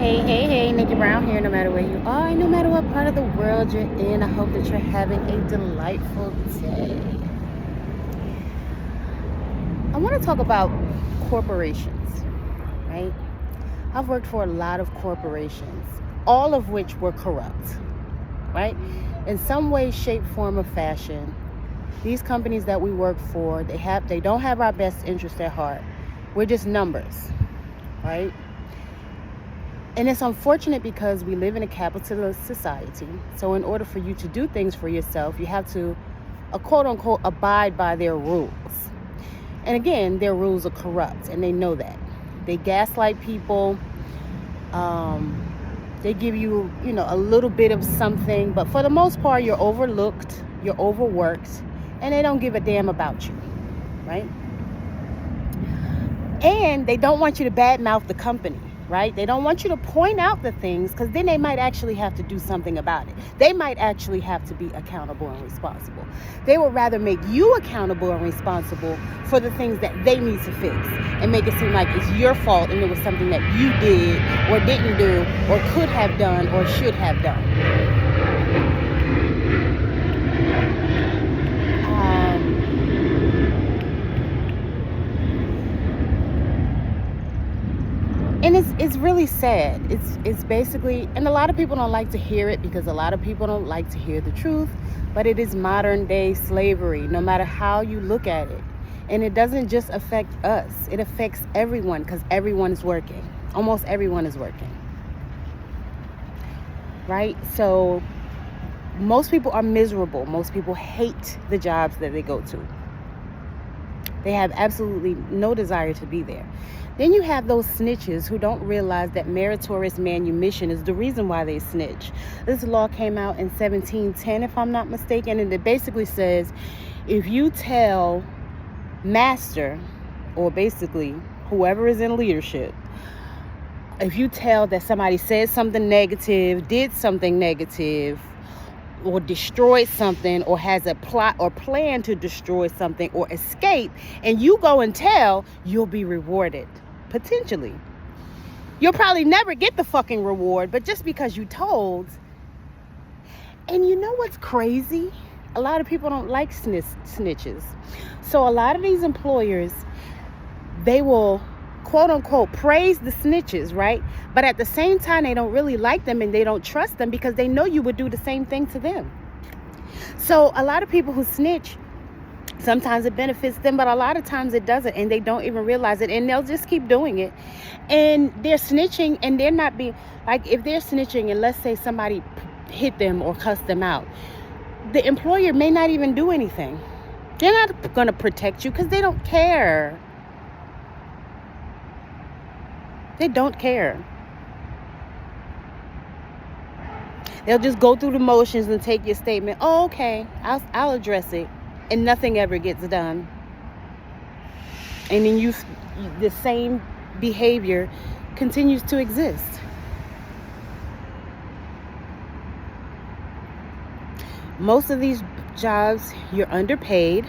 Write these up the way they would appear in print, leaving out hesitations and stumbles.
Hey, Nickie Brown here, no matter where you are, no matter what part of the world you're in. I hope that you're having a delightful day. I want to talk about corporations, right? I've worked for a lot of corporations, all of which were corrupt, right? In some way, shape, form, or fashion, these companies that we work for, they don't have our best interest at heart. We're just numbers, right? And it's unfortunate because we live in a capitalist society. So in order for you to do things for yourself, you have to, quote unquote, abide by their rules. And again, their rules are corrupt, and they know that. They gaslight people. They give you, a little bit of something, but for the most part, you're overlooked, you're overworked, and they don't give a damn about you, right? And they don't want you to badmouth the company, right? They don't want you to point out the things, because then they might actually have to do something about it. They might actually have to be accountable and responsible. They would rather make you accountable and responsible for the things that they need to fix and make it seem like it's your fault and it was something that you did or didn't do or could have done or should have done. And it's really sad. It's basically, and a lot of people don't like to hear it because a lot of people don't like to hear the truth, but it is modern day slavery, no matter how you look at it. And it doesn't just affect us. It affects everyone because everyone is working. Almost everyone is working. Right? So most people are miserable. Most people hate the jobs that they go to. They have absolutely no desire to be there. Then you have those snitches who don't realize that meritorious manumission is the reason why they snitch. This law came out in 1710, if I'm not mistaken, and it basically says if you tell master, or basically whoever is in leadership, if you tell that somebody said something negative, did something negative, or destroyed something, or has a plot or plan to destroy something or escape, and you go and tell, you'll be rewarded. Potentially. You'll probably never get the fucking reward, but just because you told. And you know what's crazy? A lot of people don't like snitches. So a lot of these employers, they will quote unquote praise the snitches, right? But at the same time, they don't really like them and they don't trust them because they know you would do the same thing to them. So a lot of people who snitch, sometimes it benefits them, but a lot of times it doesn't, and they don't even realize it, and they'll just keep doing it. And they're snitching, and they're not being, like, if they're snitching and let's say somebody hit them or cussed them out, the employer may not even do anything. They're not going to protect you because they don't care. They don't care. They'll just go through the motions and take your statement. Oh, okay, I'll address it. And nothing ever gets done. And then the same behavior continues to exist. Most of these jobs, you're underpaid.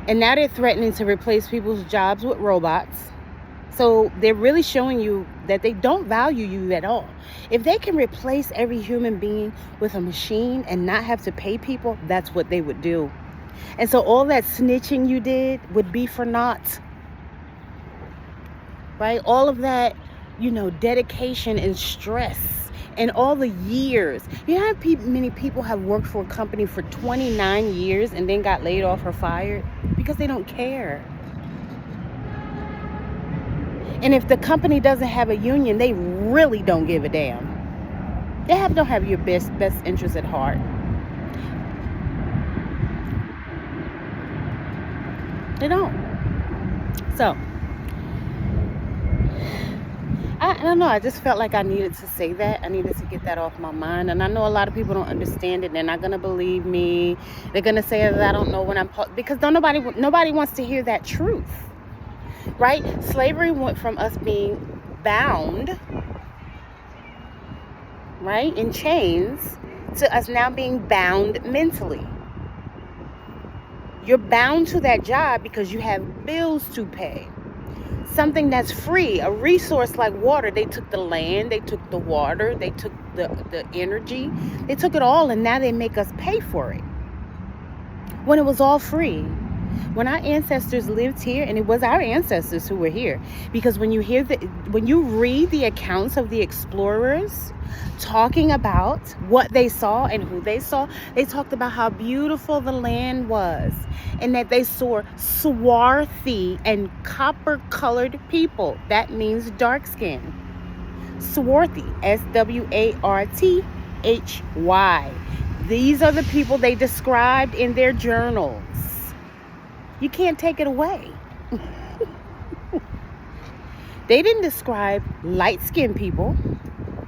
And now they're threatening to replace people's jobs with robots. So they're really showing you that they don't value you at all. If they can replace every human being with a machine and not have to pay people, that's what they would do. And so all that snitching you did would be for naught. Right? All of that, dedication and stress and all the years. You know how many people have worked for a company for 29 years and then got laid off or fired? Because they don't care. And if the company doesn't have a union, they really don't give a damn. They don't have your best interest at heart. They don't. So, I don't know. I just felt like I needed to say that. I needed to get that off my mind. And I know a lot of people don't understand it. They're not going to believe me. They're going to say that I don't know when because nobody wants to hear that truth. Right? Slavery went from us being bound, right, in chains, to us now being bound mentally. You're bound to that job because you have bills to pay. something that's free, a resource like water. They took the land, they took the water, they took the energy, they took it all, and now they make us pay for it when it was all free. When our ancestors lived here, and it was our ancestors who were here, because when you read the accounts of the explorers talking about what they saw and who they saw, they talked about how beautiful the land was, and that they saw swarthy and copper-colored people. That means dark skin. Swarthy, S-W-A-R-T-H-Y. These are the people they described in their journals. You can't take it away. They didn't describe light-skinned people.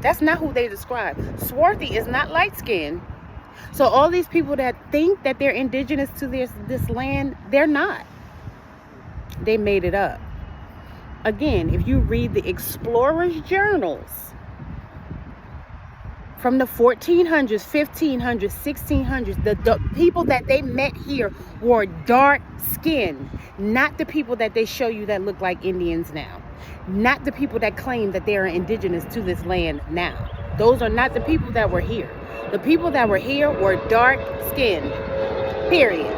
That's not who they described. Swarthy is not light-skinned. So all these people that think that they're indigenous to this land, they're not. They made it up. Again, if you read the explorers' journals from the 1400s, 1500s, 1600s, the people that they met here were dark skinned, not the people that they show you that look like Indians now, not the people that claim that they are indigenous to this land now. Those are not the people that were here. The people that were here were dark skinned, period.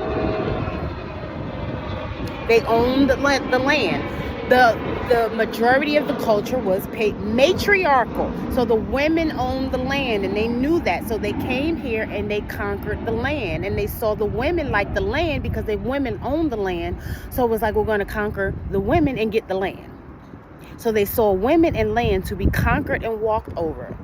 They owned the land. The majority of the culture was matriarchal. So the women owned the land, and they knew that. So they came here and they conquered the land. And they saw the women like the land because the women owned the land. So it was like, we're going to conquer the women and get the land. So they saw women and land to be conquered and walked over.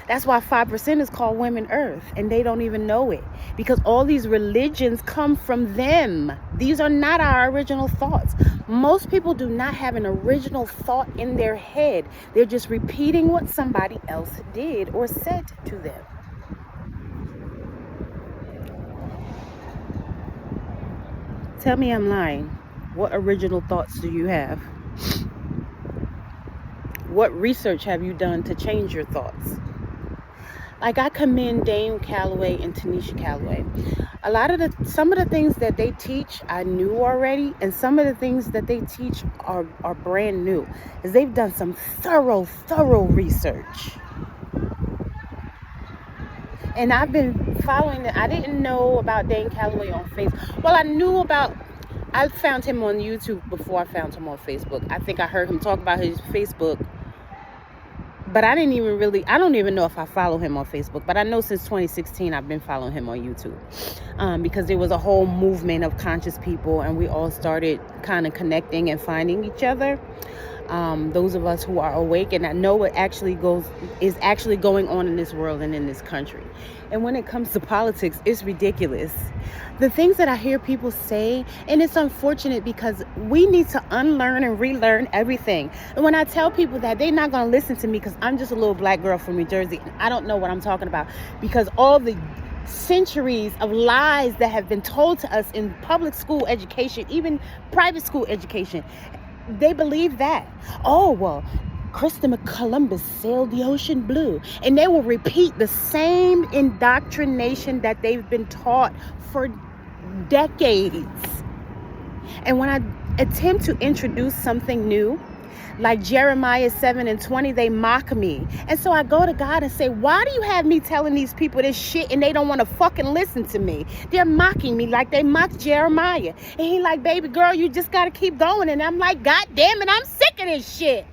That's why 5% is called Women Earth, and they don't even know it, because all these religions come from them. These are not our original thoughts. Most people do not have an original thought in their head. They're just repeating what somebody else did or said to them. Tell me I'm lying. What original thoughts do you have? What research have you done to change your thoughts? Like, I commend Dame Calloway and Tanisha Calloway. Some of the things that they teach I knew already, and some of the things that they teach are brand new, because they've done some thorough research. And I've been following it. I didn't know about Dame Calloway on Facebook. Well, I found him on YouTube before I found him on Facebook. I think I heard him talk about his Facebook. But I don't even know if I follow him on Facebook. But I know since 2016, I've been following him on YouTube. Because there was a whole movement of conscious people, and we all started kind of connecting and finding each other. Those of us who are awake, and I know what is actually going on in this world and in this country. And when it comes to politics, it's ridiculous. The things that I hear people say, and it's unfortunate, because we need to unlearn and relearn everything. And when I tell people that, they're not going to listen to me, because I'm just a little black girl from New Jersey, and I don't know what I'm talking about, because all the centuries of lies that have been told to us in public school education, even private school education, they believe that. Oh, well, Christopher Columbus sailed the ocean blue. And they will repeat the same indoctrination that they've been taught for decades. And when I attempt to introduce something new, like Jeremiah 7:20, they mock me. And so I go to God and say, why do you have me telling these people this shit and they don't want to fucking listen to me? They're mocking me like they mocked Jeremiah. And he like, baby girl, you just got to keep going. And I'm like, God damn it, I'm sick of this shit.